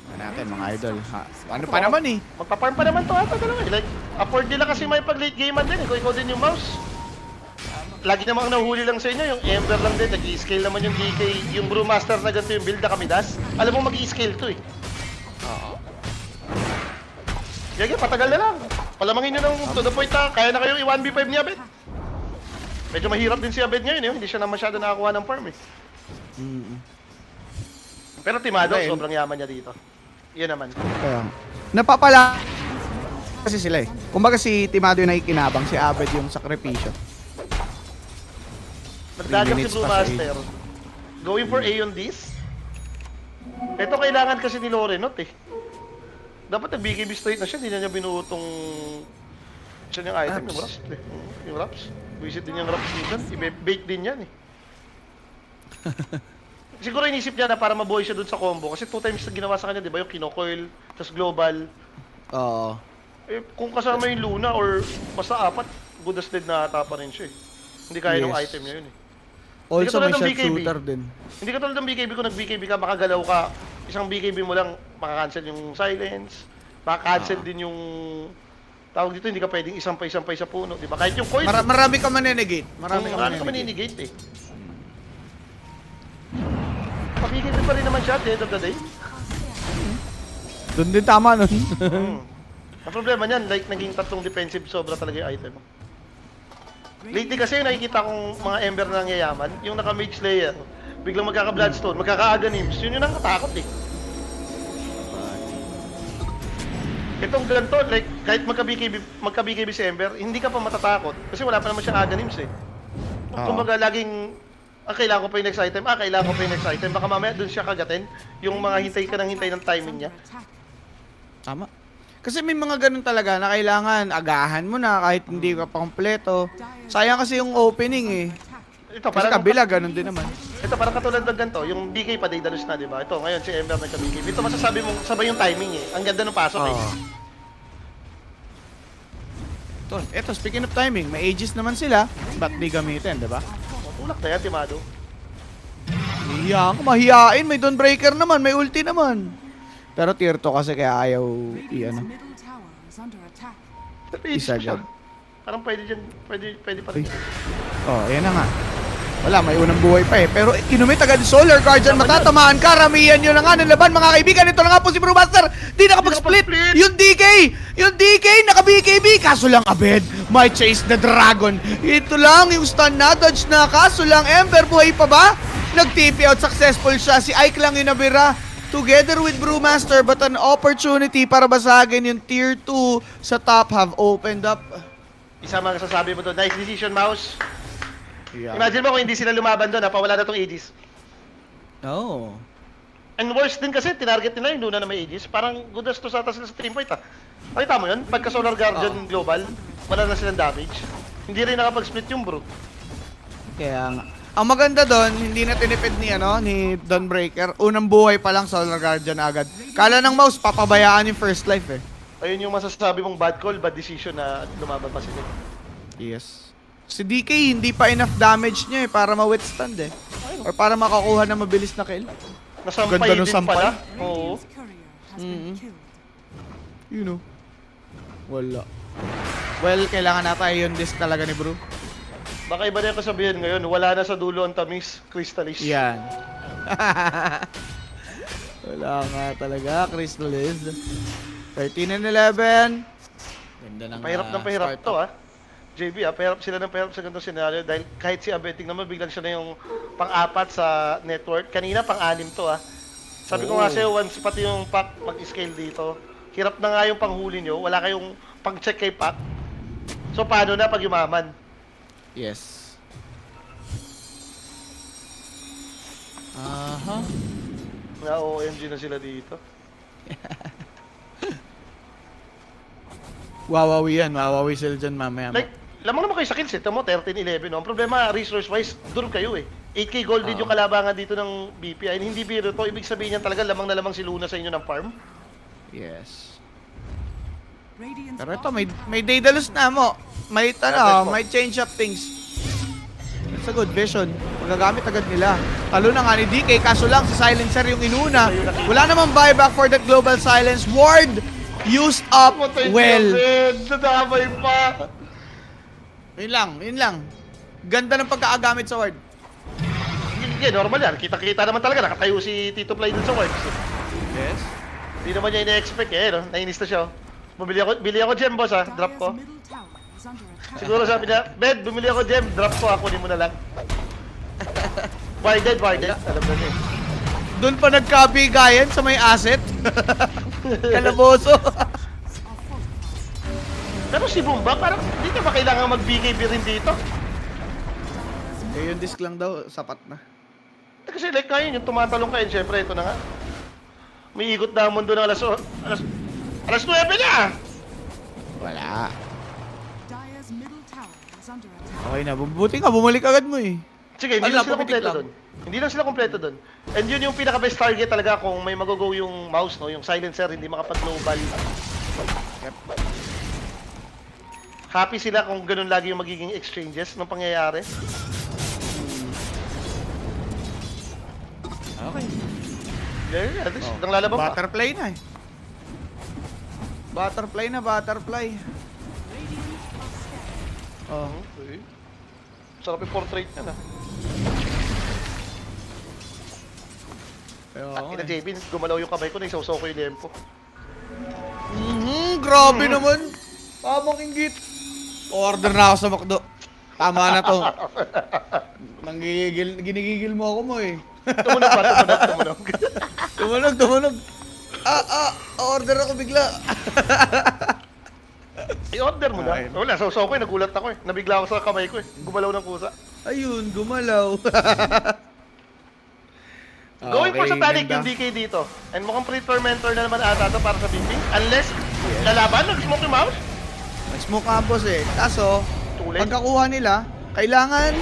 Tingnan natin mga idol. Ha, ano pa naman eh. Magpa-farm pa naman to ata talaga eh. Like, afford nila kasi may pag-late gamean din eh. Kung ikaw din yung mouse. Lagi namang nahuli lang sa inyo, yung Ember lang din. Nag-i-scale naman yung DK, yung Brewmaster na ganito yung build na kamidas. Alam mo mag-i-scale to eh. Oo. Sige, patagal na lang. Palamangin nyo ng to the point na kaya na kayong i-1v5 ni Abed. Medyo mahirap din si Abed ngayon eh. Hindi siya na masyado nakakuha ng farm eh. Pero Timado, Well, sobrang yaman niya dito. Yan naman. Kaya, napapala kasi sila eh. Kumbaga si Timado yung nakikinabang, si Abed yung sakripisyo. Nagdagat si minutes pa sa Brewmaster. Going for A on this. Ito kailangan kasi ni Lorenot eh. Dapat nag-BKB straight na siya, hindi na niya binuotong siya yung item, yung Raps. Yung Raps. Visit din yung Raps dito. I-bait din yan eh. Siguro inisip niya na para mabuhay siya dun sa combo. Kasi 2 times na ginawa sa kanya, di ba? Yung kinocoil, tapos global. Oo. Eh, kung kasama yung Luna or basta 4, good as dead na ata pa rin siya eh. Hindi kaya ng Yes. item niya yun eh. Also may katulad ng BKB. sharpshooter din. Hindi ka tulad ng BKB, kung nag-BKB ka, makagalaw ka. Isang BKB mo lang, makakancel yung silence. Makakancel din yung tawag dito, hindi ka pwedeng isampay-sampay sa puno, di ba? Kahit yung coin, Marami ka manenegate. Marami ka marami ka manenegate. maninigate eh. Pa-BKB pa rin naman siya at the end of the day. Doon din tama nun. Ang problema niyan, like naging 3 defensive, sobra talaga yung item. Lately kasi nakikita kong mga Ember na nangyayaman, yung naka-Mage Slayer, biglang magkaka-Bloodstone, magkaka-Aghanims, yun yung nakakatakot eh. Itong ganito, like, kahit magka-BKB si Ember, hindi ka pa matatakot. Kasi wala pa naman siyang Aghanims eh. Kumbaga, laging, kailangan ko pa yung next item, kailangan ko pa yung next item. Baka mamaya dun siya kagatin, yung mga hintay ka ng hintay ng timing niya. Tama. Kasi may mga ganun talaga na kailangan agahan mo na kahit hindi ka pa kompleto. Sayang kasi yung opening eh. Ito, Kasi parang, kabila, ganun din naman. ito, parang katulad ng ganito, yung BK pa Daedalus na, di ba? Ito, ngayon si Ember nagka-BKB. Ito, masasabi mo, sabay yung timing eh. Ang ganda ng pasok eh. Oo. Ito, speaking of timing, may ages naman sila. Ba't di gamitin, di ba? Tulak na yan, Timado. Mahiyain, may Dawnbreaker naman, may ulti naman. Pero tier 2 kasi kaya ayaw Radiant's i-ano. middle tower is under attack. Isa siya. dyan. Parang pwede dyan, pwede pa rin. Oh, ayan na nga. Wala, may unang buhay pa eh. Pero kinumit agad Solar Guardian, matatamaan ka. Ramihan nyo na nga ng laban, mga kaibigan. Ito na nga po si Brewmaster. Di nakapag-split. Yung DK, naka-BKB. Kaso lang, Abed, may chase the dragon. Ito lang, yung stun na, dodge na. Kaso lang, Ember, buhay pa ba? Nag-TP out, successful siya. Si Ike lang yung nabira. Together with Brewmaster, but an opportunity para basagin yung tier 2 sa top have opened up. Isa mga sasabi mo doon, nice decision, Mouse. Yeah. Imagine mo kung hindi sila lumaban doon, napawala na tong Aegis. Oh. And worse din kasi, tinarget nila yung Luna na may Aegis. Parang good as to sata sila sa team fight ah. Nakita mo yun? Pagka Solar Guardian Global, wala na silang damage. Hindi rin nakapag-split yung bro. Kaya nga. Ang maganda doon, hindi na tinipid ni Dawnbreaker. Unang buhay pa lang Solar Guardian agad. Kala ng mouse, papabayaan yung first life eh. Ayun yung masasabi mong bad call, bad decision na lumaban pa sila. Yes. Si DK, hindi pa enough damage niya eh para ma-withstand eh. Or para makakuha ng mabilis na kill. Nasampay Ganda nung din sampay. pala. Oo. Radiant's courier has been killed. You know. Wala. Well, kailangan natin yun disc talaga ni bro. Baka iba na yung kasabihan ngayon, wala na sa dulo ang tamis, Crystallis. Yan. Wala nga talaga, Crystallis. 13 and 11. Ganda ng Pahirap ng pahirap to ah. JB pahirap sila ng pahirap sa ganitong senaryo dahil kahit si Abed, tingnan mo, biglang siya na yung pang-apat sa network. Kanina pang-anim to ah. Sabi ko nga sa'yo, once pati yung pack mag-scale dito, hirap na nga yung panghuli nyo, wala kayong pang-check kay pack. So paano na pag yumaman? Yes. Aha. Na OMG na sila dito. Wawawi yan. Wawawi sila dyan mamaya. Like, lamang naman kayo sa kills eh. Tamo, 13-11. No? Ang problema, resource-wise, duro kayo eh. 8k gold din yung kalabangan dito ng BPI. Hindi biro to. Ibig sabihin yan talaga, lamang na lamang si Luna sa inyo ng farm. Yes. Radiant's Pero ito, bottom may Daedalus na mo. May Harvest mo. may change up things. It's a good vision. Magagamit agad nila. Talo na nga ni DK, kaso lang si Silencer yung inuna. Wala namang buyback for that global silence. Ward used up well. Nadamay pa. Yun lang. Ganda ng pagkakagamit sa Ward. Yeah, normal yan. Kita-kita naman talaga. Nakatayo si Tito Play dun sa wards. Yes. Hindi naman niya ina-expect eh. No? Nainis na siya. Oh. Bili ako gem, boss ha. Drop ko. Dire's middle tower is under attack. Siguro sabi niya, Bed, bumili ako gem. Drop ko, kunin mo na lang. Warded. Alam na niya. Doon pa nagkabigayan sa may asset. Kalaboso. Pero si Bumba, parang hindi na ba kailangan mag-BKB rin dito? Eh, yung disc lang daw, sapat na. Kasi like ngayon, yung tumatalong kayo, syempre, ito na nga. May ikot na ang mundo ng alas 9 na! Wala. Dire's middle tower is under attack. Okay na, buti nga, bumalik agad mo eh. Sige, hindi Ala, lang sila pumitik kompleto lang. doon. Hindi lang sila kompleto doon. And yun yung pinaka-best target talaga kung may mag-go yung mouse, no? Yung silencer, hindi makapag-global. Happy sila kung ganun lagi yung magiging exchanges ng pangyayari. Okay. Yeah, at least, nang lalaban pa. Butterfly na eh. Butterfly. Oh. Okay. Sarap yung portrait niya na. Pero, Ina JB, gumalaw yung kamay ko, naisawsaw ko yung lempo. Grabe naman. Tamang inggit. Order na ako sa McDo. Tama na to. Ginigigil mo ako mo eh. Tumunog. Tumunog. Order ako bigla. I-order mo na. Ayun. Wala, sausaw ko eh, nagulat ako eh. Nabigla ako sa kamay ko eh. Gumalaw ng kusa. Ayun, gumalaw. Going for satanic ganda. yung DK dito. And mukhang pre-tormentor na naman ata to para sa bimbing. Unless, lalaban, nag-smoke yung mouse. Nag-smoke nga boss eh. Kaso, Tulad. pagkakuha nila, kailangan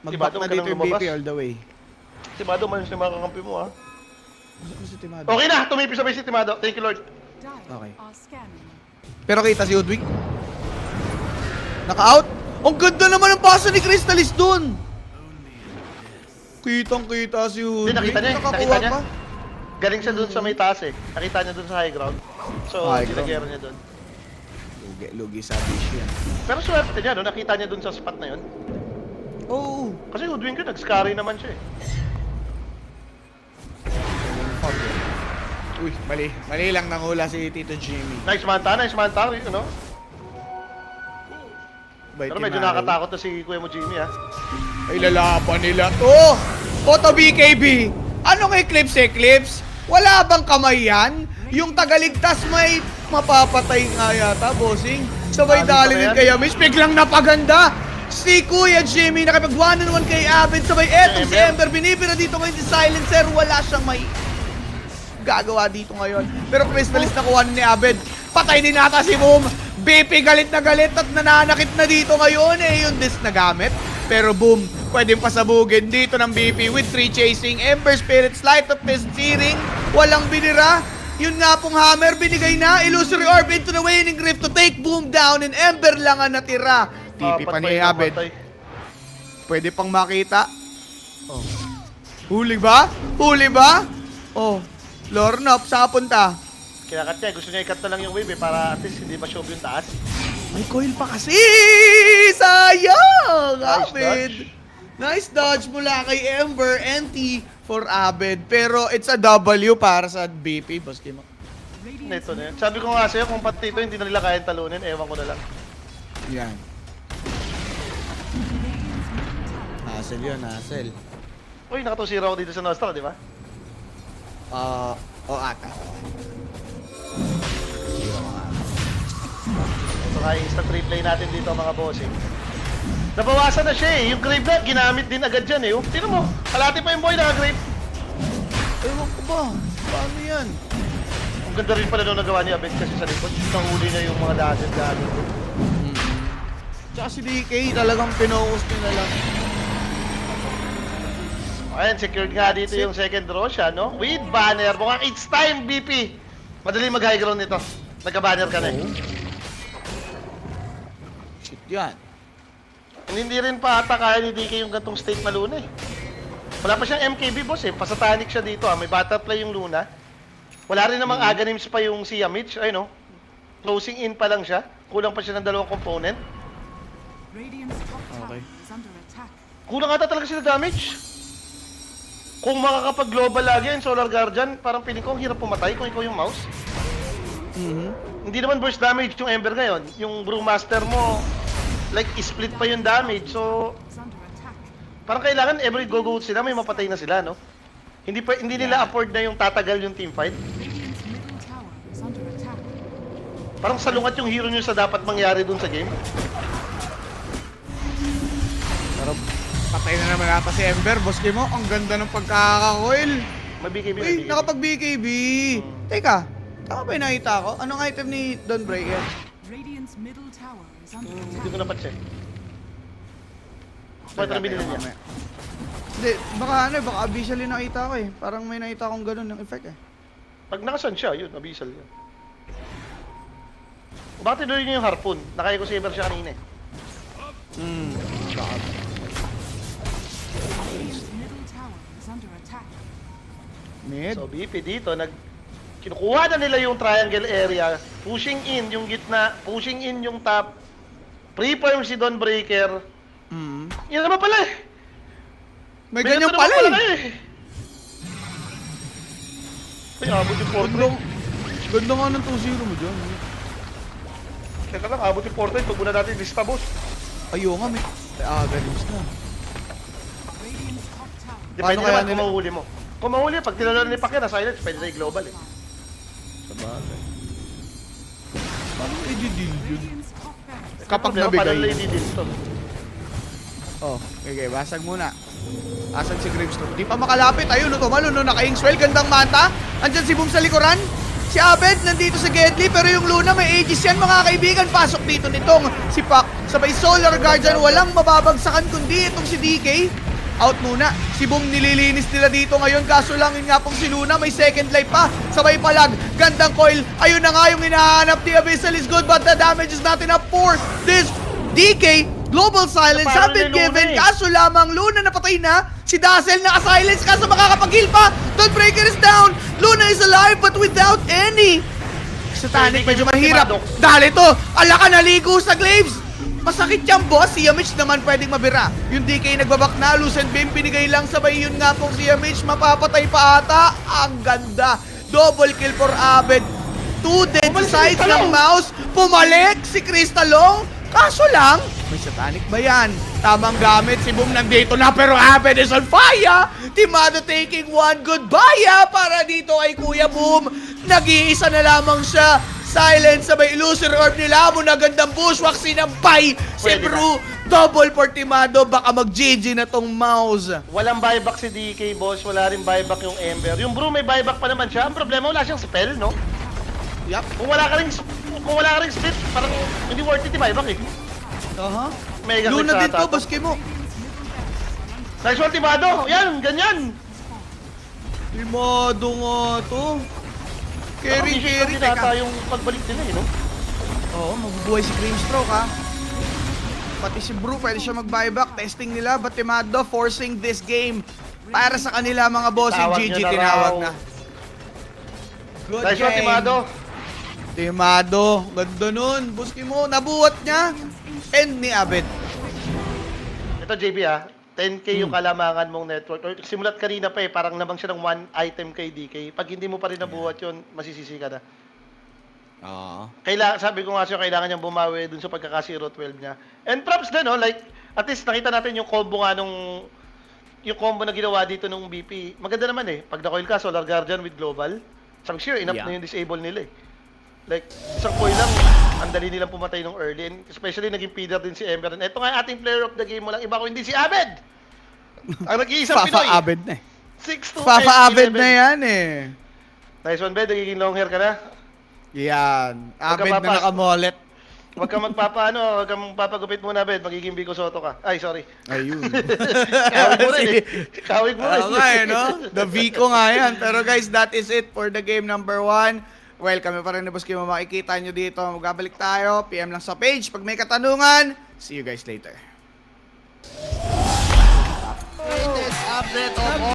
mag-back Timado, na huwag ka dito nang yung BP lumabas. all the way. Timado man yung mga kakampi mo ha. Ano si Timado? Okay na, tumipis sabay si Timado. Thank you Lord. Dire Okay. are scanning. Pero kita si Udwig. Naka-out. Ang ganda naman ang paso ni Crystallis dun. Kitang-kita si Udwig. Hindi, nakita niya eh. Nakakuha Nakita niya. pa. Galing siya dun sa may taas eh. Nakita niya dun sa high ground. So, High ground. ginagero niya dun. Lugi sa fish yan. Pero swerte niya, no? Nakita niya dun sa spot na yun. Oo. Kasi Hoodwink ko, nag-scary naman siya eh. Uy, mali. Mali lang nangula si Tito Jimmy. Nice manta, no? Bait Pero medyo kinari. nakakatakot na si Kuya mo Jimmy, ha? Ay, lalaban nila to. Photo BKB. Anong eclipse? Wala bang kamay yan? Yung tagaligtas may mapapatay nga yata, bossing. Sabay Dali pa dali din yan. kaya Miss. Biglang napaganda. Si Kuya Jimmy nakipag 1-on-1 kay Abed. Sabay etong si Ember. Binibira dito ngayon si Silencer. Wala siyang may gagawa dito ngayon. Pero crystalist na kuha ni Abed. Patay din nata si Boom. BP galit na galit at nananakit na dito ngayon eh yung disc na gamit. Pero Boom, pwedeng pasabugin dito ng BP with 3 chasing. Ember Spirit, Sleight of Fist, Searing. Walang binira. Yun nga pong hammer, binigay na. Illusory Orb into the waning rift to take Boom down and Ember lang ang natira. BP pa ni Abed. Pwede pang makita. Oh. Huli ba? Oh. Lornop, saan punta? Kinakat niya, gusto niya ikat na lang yung wave eh, para at least hindi ma-show yung taas. May coil pa kasi! Sayang! Nice Abed! Nice dodge mula kay Ember, NT for Abed. Pero it's a W para sa BP, Boss Kimo. Ito na yun. Sabi ko nga sa'yo, kung pati ito hindi na nila kayang talunin, ewan ko na lang. Yan. Hassle yun, hassle. Uy, nakatusira ako dito sa Nostra, di ba? Ata. Ito nga yung instant replay natin dito mga bossing. Nabawasan na siya eh. Yung grave na, ginamit din agad dyan eh. Tingnan mo, kalati pa yung boy naka-grave. Ewan ko ba? Paano yan? Ang ganda rin pala nung nagawa ni Abed kasi sa likod. Nahuli niya yung mga dagat-dagat. Tsaka si DK talagang pinokus niya na lang. Ayan, secured nga dito yung second draw siya, no? With banner. Mukhang it's time, BP. Madali mag-high ground nito. Nagka-banner ka na eh. Shit yan. Hindi rin pa ata kaya ni DK yung gantong state na Luna eh. Wala pa siyang MKB boss eh. Pasatanic siya dito ah. May butterfly yung Luna. Wala rin namang Aganims pa yung Sia Mitch. Ay no. Closing in pa lang siya. Kulang pa siya ng dalawang component. Radiant's top tower Okay. is under attack. Kulang ata talaga sila damage. Kung makakapag-global lagi yung Solar Guardian, parang piling ko ang hirap pumatay kung ikaw yung mouse. Hindi naman burst damage yung Ember ngayon. Yung Brewmaster mo, like, split pa yung damage. So, Is under attack. parang kailangan every go-go sila, may mapatay na sila, no? Hindi nila afford na yung tatagal yung teamfight. Radiant's middle tower is under attack. Parang salungat yung hero nyo sa dapat mangyari dun sa game. Pero patay na naman ata si Ember, Boss Kimo. Ang ganda ng pagkaka-coil. May BKB, Uy, nakapag-BKB. Teka, tama ba yung nakita ko? Anong item ni Dawnbreaker? Radiant's middle tower is under Hindi attack. ko napacheck. Bakit na binili niya? Hindi, baka officially nakita ko eh. Parang may nakita akong ganun ng effect eh. Pag nakasan siya, yun, abyssal yun. Bakit tinuloy niyo yung harpoon? Nakaya ko si Ever siya kanina eh. Baka. Radiant's middle tower is under attack. Mid? So BP dito, kinukuha na nila yung triangle area, pushing in yung gitna, pushing in yung top, pre-farm si Dawnbreaker. Yan naman pala eh! May ganyan pala eh! Ay, abot yung portrait. Ganda nga ng 2-0 mo dyan. Teka lang, abot yung portrait. Pag muna natin lista, boss. Ayaw nga may... galis na. Radiant's top tower. Depende Paano kaya naman kung nila- mahuli mo. Kung mahuli, pag tinalo ni Pacquiao na silence, pwede na i-global eh. Sabagay. Paano i-deal yun? Radiant's top barracks. Kapag Pero nabigay. parang lady dito. Oh, okay, basag muna. Asan si Gravestone? Di pa makalapit. Ayun, tumalo, no, naka-Ingswell, gandang manta. Andyan si Boom sa likuran. Si Abed nandito sa Gedli, pero yung Luna may Aegis yan, mga kaibigan. Pasok dito nitong si Pac. Sabay Solar Guardian, walang mababagsakan kundi itong si DK. Out muna. Si Boom nililinis nila dito ngayon. Kaso lang yun nga pong si Luna, may second life pa. Sabay palag, gandang coil. Ayun na nga yung hinahanap ni Abyssal is good, but the damage is not enough for this DK. Global silence have been given. Kaso lamang Luna napatay na. Si Dazzle naka-silence kaso makakapag-heal pa. Dawnbreaker is down. Luna Luna is alive but without any. Satanic medyo mahirap. Timado. Dali to. Ala ka naligo sa glaives. Masakit yan, boss. Si Yamich naman pwedeng mabira. Yung DK nagbabak na. Lucent Beam binigay lang sabay yun nga pong si Yamich. Mapapatay pa ata. Ang ganda. Double kill for Abed. 2 dead sides ng mouse. Pumalik si Crystalong. Kaso lang, may satanic ba yan? Tamang gamit, si Boom nandito na pero Abed is on fire! Timado taking one goodbye para dito ay Kuya Boom. Nag-iisa na lamang siya. Silence sabay illusory orb nila mo na gandang bushwhack sinampay si Pwede Brew. Double for Timado, baka mag-GG na tong mouse. Walang buyback si DK, boss. Wala rin buyback yung Ember. Yung Brew may buyback pa naman siya. Ang problema, wala siyang spell, no? Yup. Kung wala ka ring split, parang hindi worth it yung buyback eh. Mega Luna quick din sa to, attack. baski mo. Nice one, Timado. Yan, ganyan. Timado nga to. Carry, Teka. teka. yung pagbalik nila eh, no? Oo, mabubuhay si Grimstroke ha. Pati si Brew, pwede siya mag-buyback. Testing nila, but Timado forcing this game. Para sa kanila mga boss, yung Tawag GG nyo na tinawag raw. na. Good Nice one, game. Timado. Timado, ganda nun. Buski mo, nabuhat niya. End ni Abed. Ito, JB ah. 10k yung kalamangan mong network. Or simulat kanina pa eh, parang namang siya ng 1 item kay DK. Pag hindi mo pa rin nabuhat yun, masisisi ka na. Oo. Sabi ko nga siya, kailangan niyang bumawi dun sa pagkaka-0-12 niya. And props din, no? Like, at least nakita natin yung combo nga nung... Yung combo na ginawa dito nung BP. Maganda naman eh. Pag na-coil ka, Solar Guardian with Global. So, sure, enough na yung disable nila eh. Like, isang coil lang, ang dali nilang pumatay nung early. And especially, naging feeder din si Ember. And ito nga yung ating player of the game mo lang. Iba ko hindi si Abed! Ang nag-iisang Pinoy. Fafa Abed na eh. 6'2", Fafa Abed 11. na yan eh. Nice one, Ben. Nagiging long hair ka na. Yan. Abed na Magkapapas. nakamolet. Huwag kang huwag kang papagupit muna, Ben. Magiging Biko Soto ka. Ay, sorry. Ayun. Kawig mo rin eh. Kawig mo rin. Oo nga eh, no? The Vico nga yan. Pero guys, that is it for the game number 1. Well, kami pa rin ni Boss Kim. Makikita nyo dito. Magbabalik tayo. PM lang sa page. Pag may katanungan, see you guys later. Latest update of